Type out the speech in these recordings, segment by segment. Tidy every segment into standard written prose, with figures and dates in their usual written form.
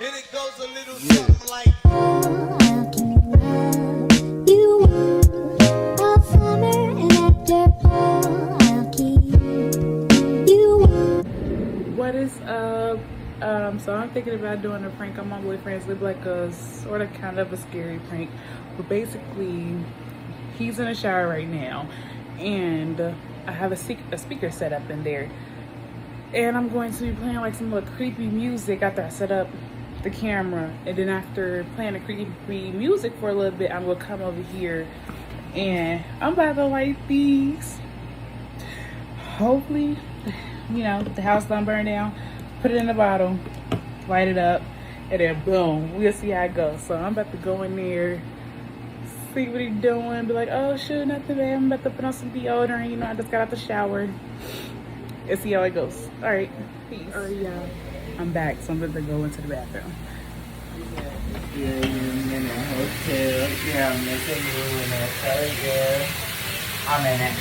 And it goes a little something like. How can love you all summer and after fall I'll keep you. What is up? So I'm thinking about doing a prank on my boyfriend. It's like a sort of kind of a scary prank, but basically he's in the shower right now and I have a speaker set up in there, and I'm going to be playing like some little creepy music after I set up the camera. And then after playing the creepy music for a little bit, I'm gonna come over here and I'm about to light these. Hopefully, you know, the house don't burn down. Put it in the bottle, light it up, and then boom, we'll see how it goes. So I'm about to go in there, see what he's doing, be like, oh shoot, nothing bad. I'm about to put on some deodorant, you know, I just got out the shower, and see how it goes. All right, peace. All right, y'all, I'm back, so I'm about to go into the bathroom. Yeah, you're in a hotel. Yeah, I'm missing you in a hotel. I'm in that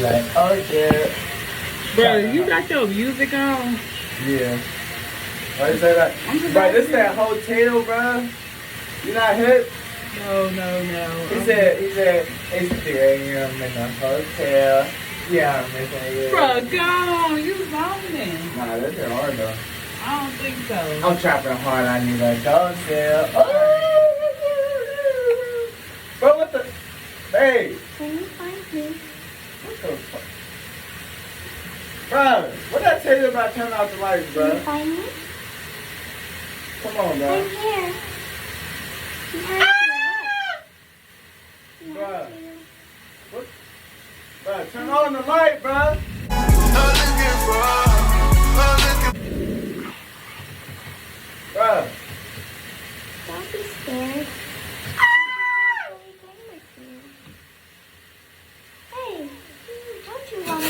like, oh yeah. Bro, you got your music on? Yeah. Why you say that? Bro, this that hotel, bro. You not hip? No. He said, it's 3 a.m. in the hotel. Yeah, I'm missing you. Bro, go, you zoning. Nah, that's it hard though. I don't think so. I'm trapping hard, I need a hotel. Oh. Bro, what the? Hey. Can you find me? What the fuck? Bro, what did I tell you about turning off the lights, Can you bro? find me? Come on, bro. I'm here. You have to. Bro. What? Bro, turn on the light, bro. Bro. Don't be scared. Hey, don't you want to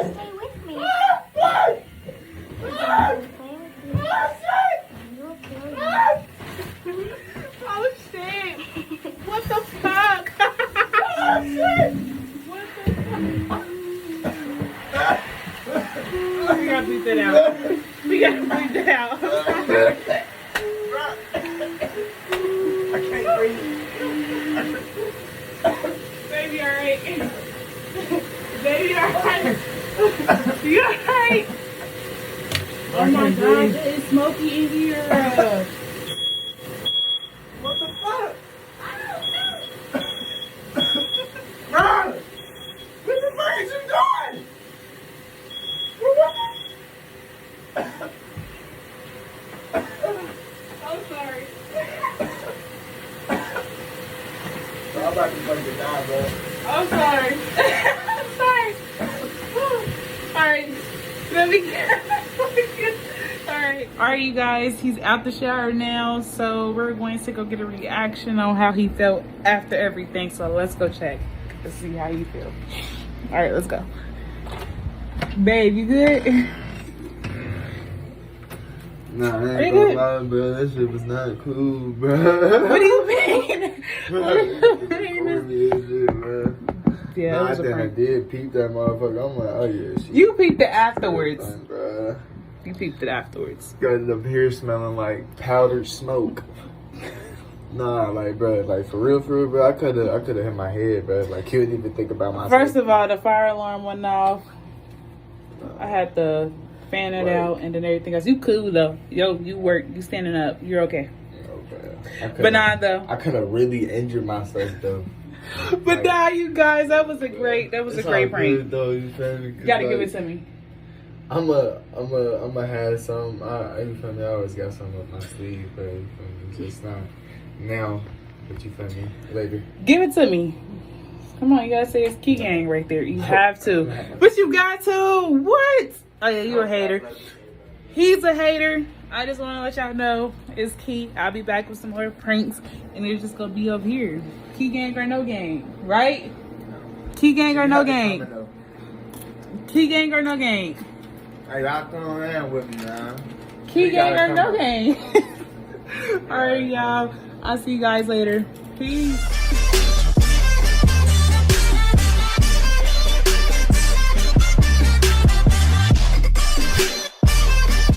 stay with me? Play with me. You'll kill you. Oh shit! What the fuck? Oh shit! What the fuck? We gotta bleep that out. We gotta bleep that out. I can't breathe. Baby, alright? Baby, alright? You alright? Oh my god, it's smoky in here. What the fuck? Bro! What the fuck is you doing? I'm sorry. Bro, I'm about to fucking die, bro. I'm sorry. I'm sorry. Alright. Let me Alright, you guys, he's out the shower now, so we're going to go get a reaction on how he felt after everything. So let's go check to see how you feel. Alright, let's go. Babe, you good? Nah, I Are you ain't good? gonna lie, bro. That shit was not cool, bro. What do you mean? What do you mean? Shit, bro. Yeah, Nah, it was a I prank. did peep that motherfucker. I'm like, oh yeah, shit. You peeped it afterwards. Bro. You peeped it afterwards. Got up here smelling like powdered smoke. Nah, like, bro, like for real, bro. I could have hit my head, bro. Like, couldn't even think about myself. First of all, the fire alarm went off. I had to fan it Right. out and then everything else. You cool though. Yo, you work. You standing up. You're okay. Okay. But nah, though. I could have really injured myself though. But nah, you guys, that was a great It's prank. all good, though, you feel me? You gotta give it to me. I'ma have some. You feel me? I always got something up my sleeve, but you feel me? Just not now, but you feel me? Later. Give it to me. Come on, you gotta say it's Key Gang right there. You have to. But you got to. What? Oh yeah, you're a hater. He's a hater. I just want to let y'all know it's Key. I'll be back with some more pranks, and it's just gonna be up here. Key Gang or no gang, right? Key Gang or no gang? Key Gang or no gang? Hey, y'all come around with me, man. Key Gang or no gang? All right, y'all. I'll see you guys later. Peace.